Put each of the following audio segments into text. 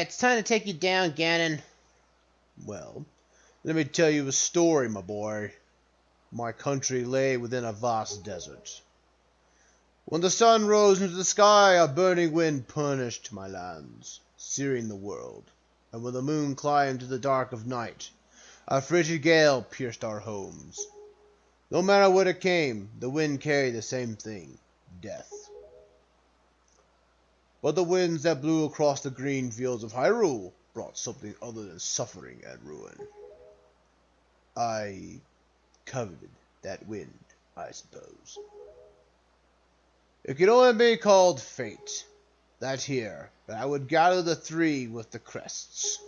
Alright, it's time to take you down, Ganon. Well, let me tell you a story, my boy. My country lay within a vast desert. When the sun rose into the sky, a burning wind punished my lands, searing the world. And when the moon climbed to the dark of night, a frigid gale pierced our homes. No matter what it came, the wind carried the same thing, death. But the winds that blew across the green fields of Hyrule brought something other than suffering and ruin. I coveted that wind, I suppose. It could only be called fate. That I would gather the three with the crests.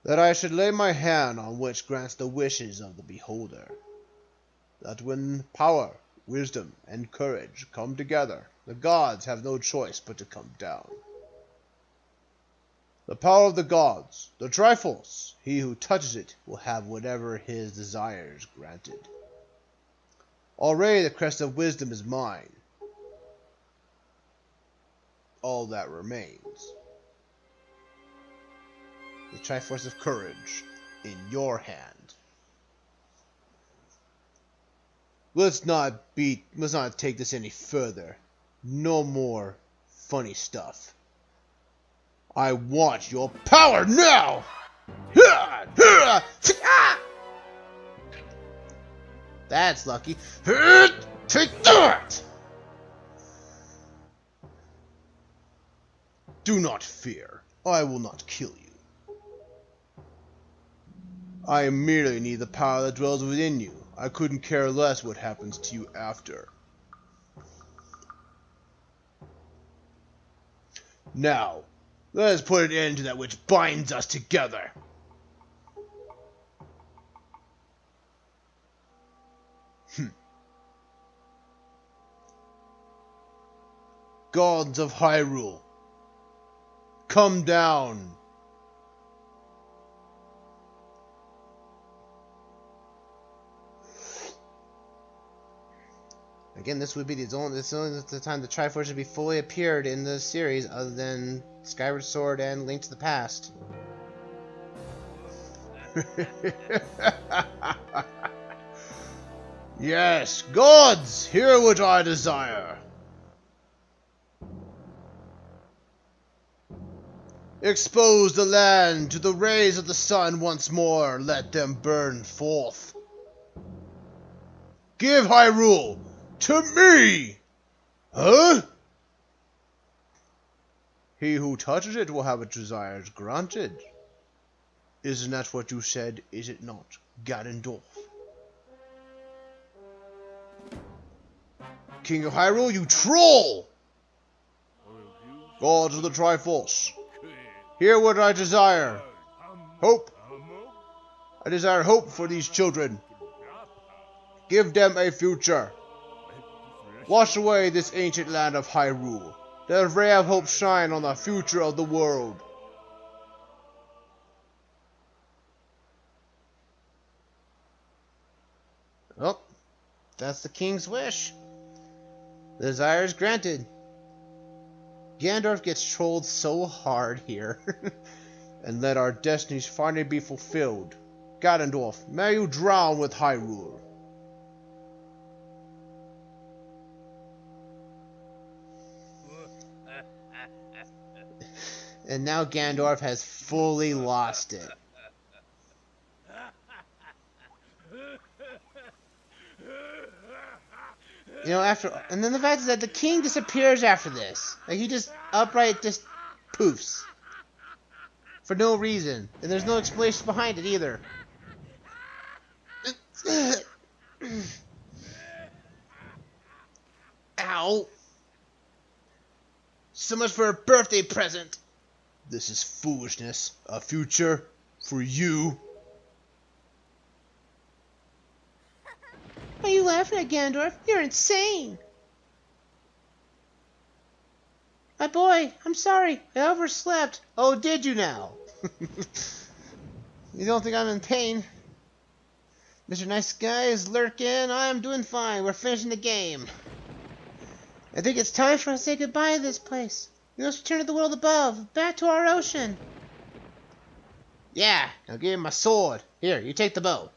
That I should lay my hand on which grants the wishes of the beholder. That when power, wisdom, and courage come together, the gods have no choice but to come down. The power of the gods, the Triforce, he who touches it will have whatever his desires granted. Already the crest of wisdom is mine. All that remains. The Triforce of courage in your hand. Let's not take this any further. No more funny stuff. I want your power now! That's lucky. Take that! Do not fear. I will not kill you. I merely need the power that dwells within you. I couldn't care less what happens to you after. Now, let us put an end to that which binds us together. Gods of Hyrule, come down. Again, this would be the only time the Triforce should be fully appeared in the series, other than Skyward Sword and Link to the Past. Yes, gods, hear what I desire. Expose the land to the rays of the sun once more. Let them burn forth. Give Hyrule to me! Huh? He who touches it will have its desires granted. Isn't that what you said, is it not, Ganondorf? King of Hyrule, you troll! Gods of the Triforce, hear what I desire. Hope. I desire hope for these children. Give them a future. Wash away this ancient land of Hyrule. Let a ray of hope shine on the future of the world. Well, that's the king's wish. The desire is granted. Ganondorf gets trolled so hard here. And let our destinies finally be fulfilled. Ganondorf, may you drown with Hyrule. And now Ganondorf has fully lost it. You know, and then the fact is that the king disappears after this. Like, he just outright just poofs. For no reason. And there's no explanation behind it either. Ow. So much for a birthday present. This is foolishness. A future for you. Why are you laughing at, Ganondorf? You're insane. My boy, I'm sorry. I overslept. Oh, did you now? You don't think I'm in pain? Mr. Nice Guy is lurking. I'm doing fine. We're finishing the game. I think it's time for us to say goodbye to this place. We must return to the world above, back to our ocean. Yeah, now give me my sword. Here, you take the bow.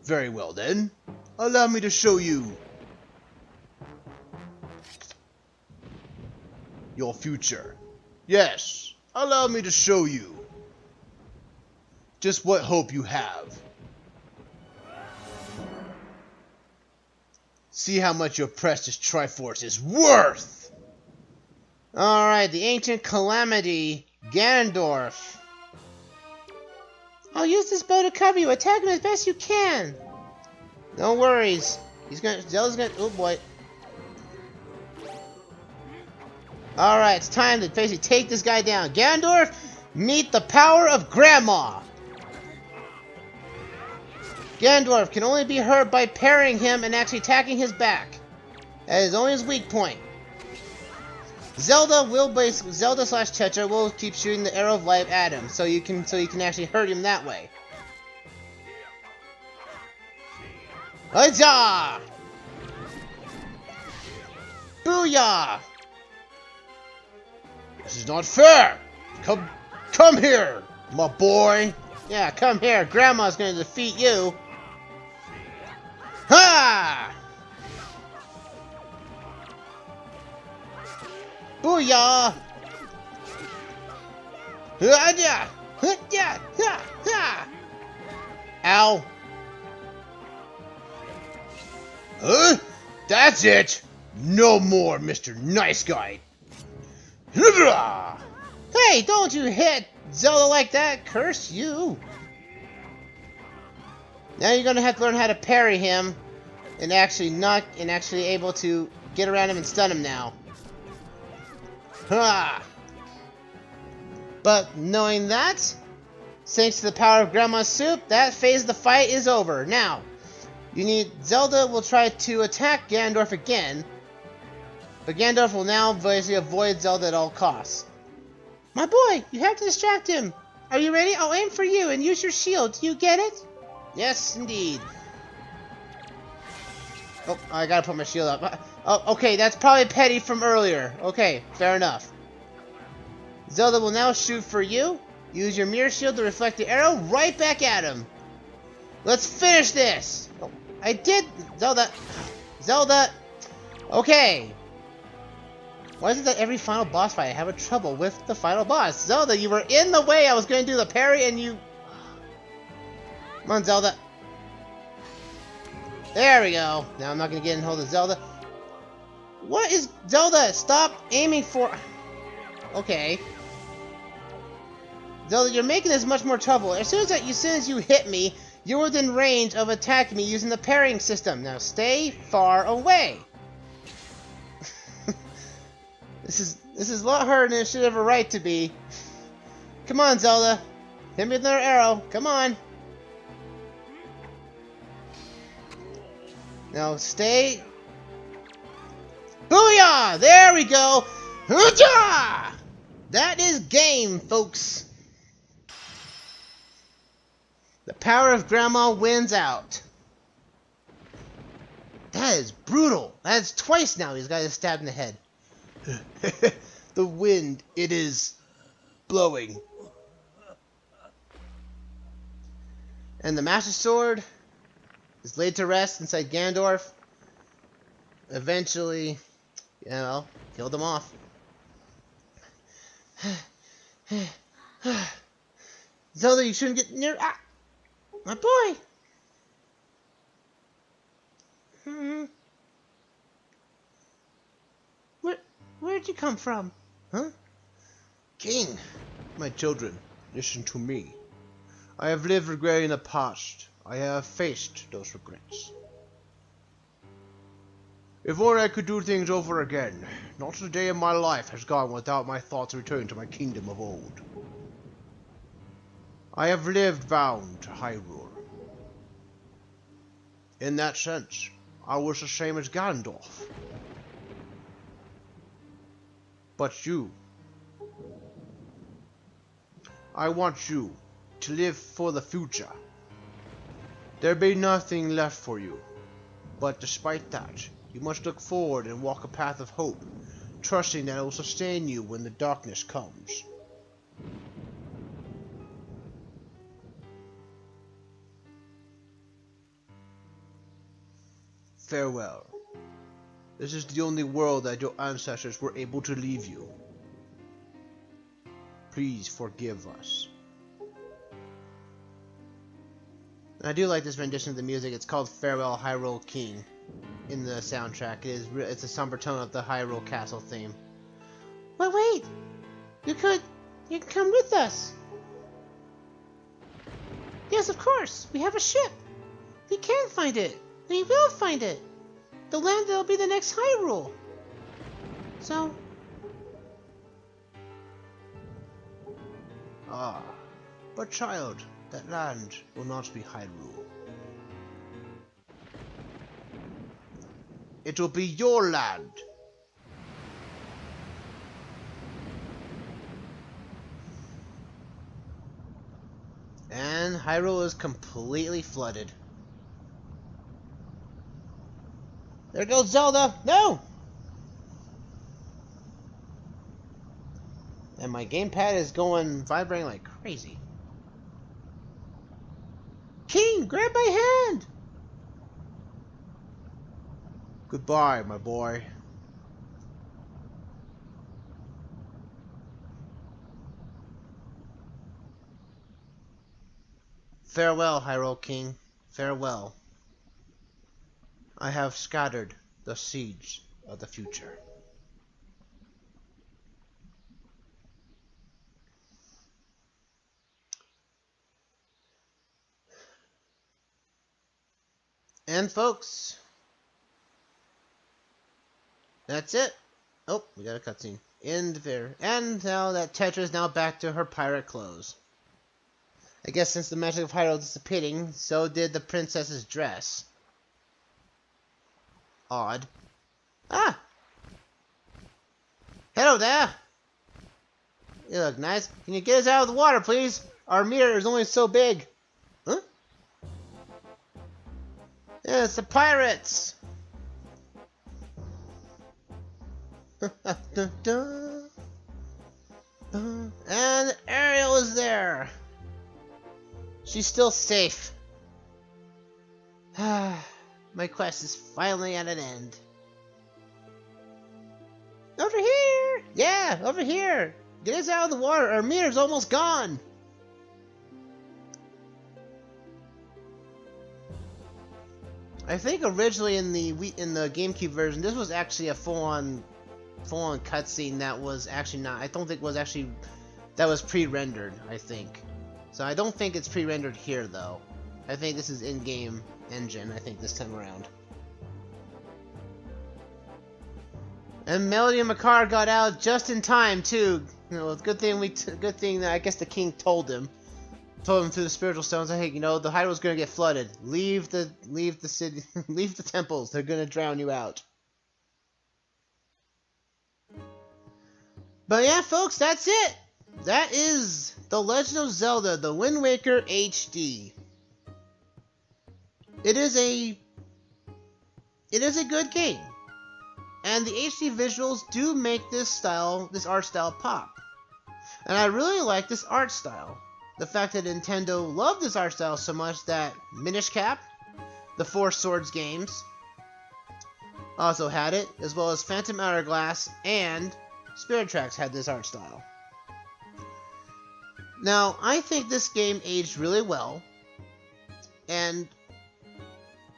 Very well then. Allow me to show you your future. Yes, allow me to show you just what hope you have. See how much your precious Triforce is worth! Alright, the ancient calamity, Ganondorf. I'll use this bow to cover you. Attack him as best you can. No worries. Zelda's gonna, oh boy. Alright, it's time to basically take this guy down. Ganondorf, meet the power of Grandma. Ganondorf can only be hurt by parrying him and actually attacking his back. That is only his weak point. Zelda slash Tetra will keep shooting the arrow of life at him, so you can actually hurt him that way. Huzzah! Booyah! This is not fair! Come here, my boy! Yeah, come here. Grandma's gonna defeat you. Ha! Booyah! Ow! Huh? That's it! No more, Mr. Nice Guy! Hey, don't you hit Zelda like that! Curse you! Now you're gonna have to learn how to parry him and actually able to get around him and stun him now. Ha! But knowing that, thanks to the power of Grandma's soup, that phase of the fight is over. Now, Zelda will try to attack Ganondorf again, but Ganondorf will now basically avoid Zelda at all costs. My boy, you have to distract him. Are you ready? I'll aim for you and use your shield. Do you get it? Yes, indeed. Oh, I gotta put my shield up. Oh, okay, that's probably petty from earlier. Okay, fair enough. Zelda will now shoot for you. Use your mirror shield to reflect the arrow right back at him. Let's finish this. Oh, I did. Zelda. Okay. Why is it that every final boss fight I have a trouble with the final boss? Zelda, you were in the way. I was going to do the parry and you... Come on, Zelda. There we go. Now I'm not going to get in hold of Zelda. What is... Zelda, stop aiming for... Okay. Zelda, you're making this much more trouble. As soon as you hit me, you're within range of attacking me using the parrying system. Now stay far away. This is a lot harder than it should have a right to be. Come on, Zelda. Hit me with another arrow. Come on. Now stay. Booyah! There we go. Hoo-jah! That is game, folks. The power of Grandma wins out. That is brutal. That's twice now he's got his stabbed in the head. The wind, it is blowing. And the Master Sword is laid to rest inside Ganondorf. Eventually, you know, killed him off. Zelda, you shouldn't get near... Ah! My boy! Where'd you come from? Huh? King! My children, listen to me. I have lived regretting the past. I have faced those regrets. If only I could do things over again, not a day of my life has gone without my thoughts returning to my kingdom of old. I have lived bound to Hyrule. In that sense, I was the same as Ganondorf. But you, I want you to live for the future. There be nothing left for you, but despite that, you must look forward and walk a path of hope. trusting that it will sustain you when the darkness comes. Farewell. This is the only world that your ancestors were able to leave you. Please forgive us. And I do like this rendition of the music. It's called Farewell Hyrule King in the soundtrack. It's a somber tone of the Hyrule Castle theme. But wait! You can come with us! Yes, of course! We have a ship! We can find it! We will find it! The land that'll be the next Hyrule! So... Ah, but child, that land will not be Hyrule. It will be your land! And Hyrule is completely flooded. There goes Zelda! No! And my gamepad is vibrating like crazy. King, grab my hand! Goodbye, my boy. Farewell, Hyrule King. Farewell. I have scattered the seeds of the future. And folks, that's it. Oh, we got a cutscene. End there. And now that Tetra is now back to her pirate clothes. I guess since the magic of Hyrule dissipating, so did the princess's dress. Odd. Ah! Hello there! You look nice. Can you get us out of the water, please? Our mirror is only so big. Huh? Yeah, it's the pirates! And Ariel is there! She's still safe. My quest is finally at an end. Over here! Yeah, over here! Get us out of the water, our mirror's almost gone! I think originally in the GameCube version, this was actually a full-on cutscene that was actually not. I don't think was actually that was pre-rendered. I think, so I don't think it's pre-rendered here though. I think this is in-game engine. I think this time around. And Melody and Makar got out just in time too. You know, good thing that I guess the king told him through the spiritual stones. Hey, you know, the Hyrule's gonna get flooded. Leave the city, leave the temples. They're gonna drown you out. But yeah, folks, that's it. That is The Legend of Zelda: The Wind Waker HD. It is a good game, and the HD visuals do make this art style pop. And I really like this art style. The fact that Nintendo loved this art style so much that Minish Cap, the Four Swords games, also had it, as well as Phantom Hourglass and Spirit Tracks had this art style. Now, I think this game aged really well, and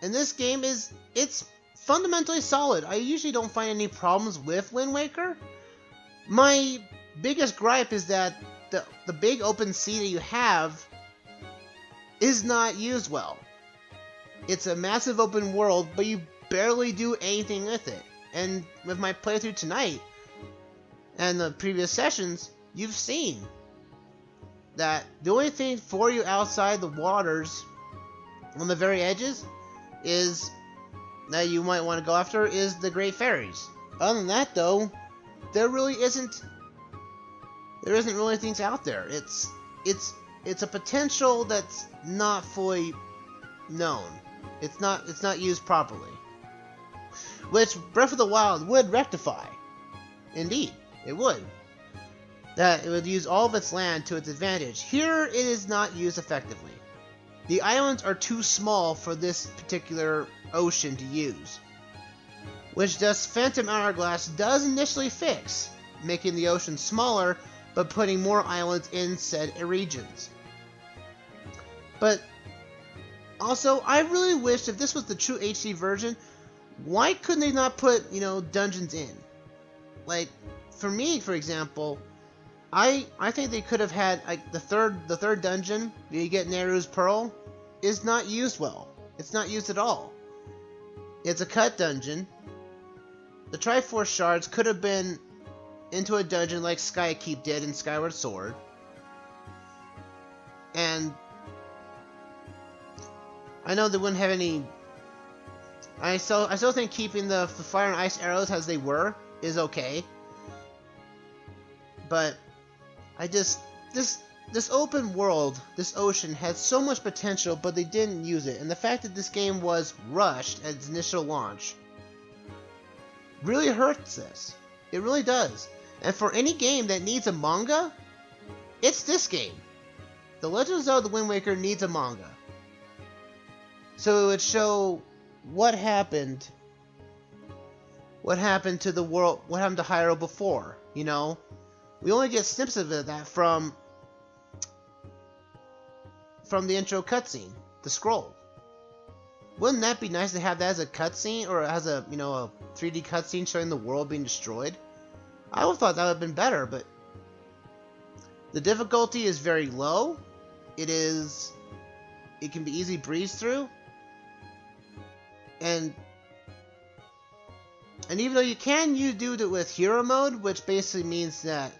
this game it's fundamentally solid. I usually don't find any problems with Wind Waker. My biggest gripe is that the big open sea that you have is not used well. It's a massive open world, but you barely do anything with it. And with my playthrough tonight and the previous sessions, you've seen that the only thing for you outside the waters on the very edges is that you might want to go after is the Great Fairies. Other than that, though, there isn't really things out there. It's a potential that's not fully known. It's not used properly, which Breath of the Wild would rectify. Indeed, it would. That it would use all of its land to its advantage. Here, it is not used effectively. The islands are too small for this particular ocean to use, which thus Phantom Hourglass does initially fix, making the ocean smaller, but putting more islands in said regions. But also, I really wish if this was the true HD version, why couldn't they not put, dungeons in? Like, for me, for example, I think they could have had, like, the third dungeon where you get Neru's Pearl is not used well. It's not used at all. It's a cut dungeon. The Triforce shards could have been into a dungeon like Skykeep did in Skyward Sword. And I know they wouldn't have any. I still think keeping the fire and ice arrows as they were is okay. But this open world, this ocean had so much potential, but they didn't use it. And the fact that this game was rushed at its initial launch really hurts this. It really does. And for any game that needs a manga, it's this game. The Legend of Zelda: Wind Waker needs a manga. So it would show what happened to the world, what happened to Hyrule before, We only get snippets of that from the intro cutscene, the scroll. Wouldn't that be nice to have that as a cutscene, or as a 3D cutscene showing the world being destroyed? I would have thought that would have been better, but the difficulty is very low. It can be easy breeze through, and even though you do it with hero mode, which basically means that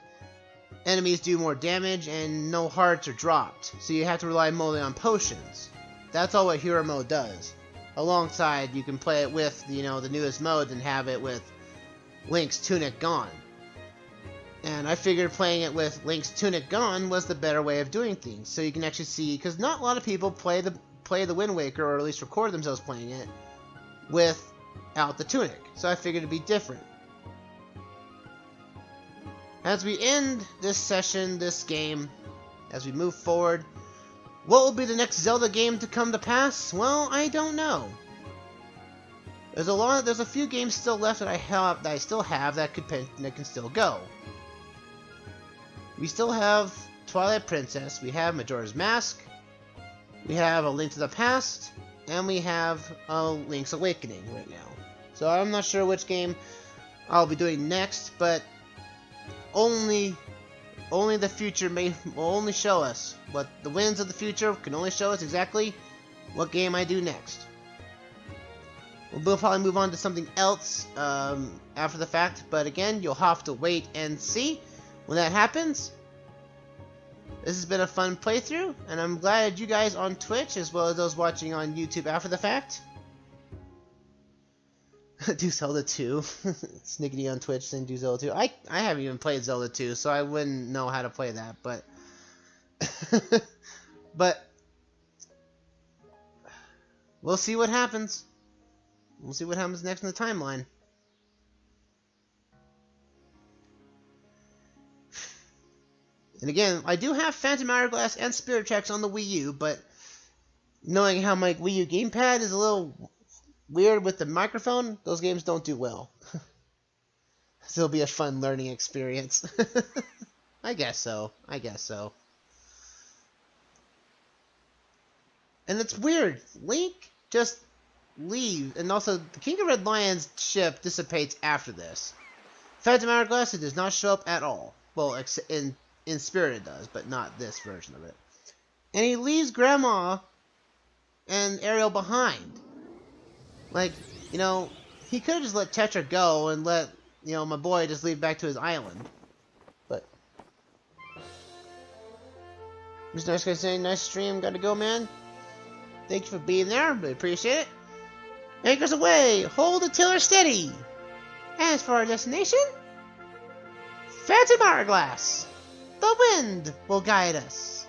enemies do more damage and no hearts are dropped, so you have to rely mostly on potions. That's all what hero mode does. Alongside, you can play it with the newest mode and have it with Link's tunic gone. And I figured playing it with Link's tunic gone was the better way of doing things, so you can actually see, because not a lot of people play the Wind Waker, or at least record themselves playing it without the tunic. So I figured it'd be different. As we end this session, this game, as we move forward, what will be the next Zelda game to come to pass? Well, I don't know. There's a few games still left that I still have that can still go. We still have Twilight Princess, we have Majora's Mask, we have A Link to the Past, and we have Link's Awakening right now. So I'm not sure which game I'll be doing next, but only the future will only show us what the winds of the future can only show us exactly what game I do next. We'll probably move on to something else after the fact, but again, you'll have to wait and see when that happens. This has been a fun playthrough, and I'm glad you guys on Twitch, as well as those watching on YouTube after the fact, do Zelda 2. Snickety on Twitch saying do Zelda 2. I haven't even played Zelda 2, so I wouldn't know how to play that, but but we'll see what happens. We'll see what happens next in the timeline. And again, I do have Phantom Hourglass and Spirit Tracks on the Wii U, but knowing how my Wii U gamepad is a little weird with the microphone, those games don't do well. So it'll be a fun learning experience. I guess so. And it's weird. Link just leaves, and also the King of Red Lion's ship dissipates after this. Phantom Hourglass, it does not show up at all. Well, in Spirit it does, but not this version of it. And he leaves Grandma and Ariel behind. Like, he could have just let Tetra go and let, my boy just leave back to his island. But Mr. Nice Guy saying, nice stream, gotta go, man. Thank you for being there, really appreciate it. Anchors away, hold the tiller steady. As for our destination, Phantom Hourglass. The wind will guide us.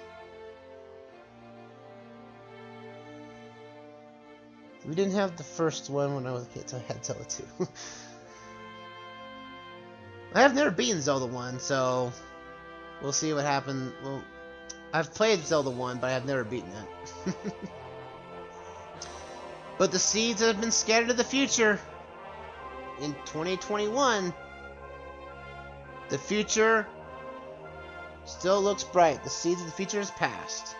We didn't have the first one when I was a kid, so I had Zelda 2. I have never beaten Zelda 1, so we'll see what happens. Well, I've played Zelda 1, but I have never beaten it. But the seeds have been scattered to the future. In 2021, the future still looks bright. The seeds of the future has passed.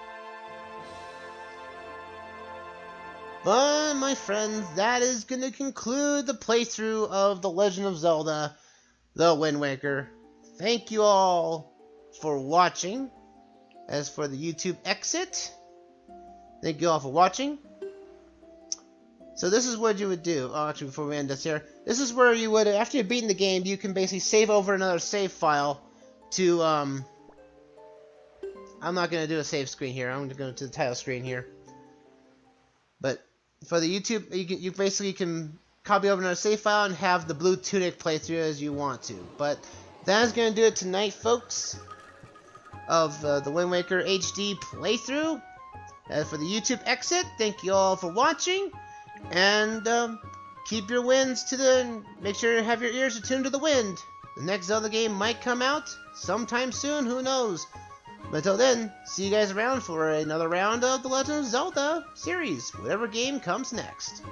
But, my friends, that is going to conclude the playthrough of The Legend of Zelda, The Wind Waker. Thank you all for watching. As for the YouTube exit, thank you all for watching. So this is what you would do. Oh, actually, before we end this here, this is where you would, after you've beaten the game, you can basically save over another save file to, I'm not going to do a save screen here. I'm going to go to the title screen here. But for the YouTube, you basically can copy over another save file and have the Blue Tunic playthrough as you want to. But that is going to do it tonight, folks, of the Wind Waker HD playthrough. As for the YouTube exit, thank you all for watching. And keep your winds to the... Make sure you have your ears attuned to the wind. The next Zelda game might come out sometime soon, who knows. But until then, see you guys around for another round of the Legend of Zelda series, whatever game comes next.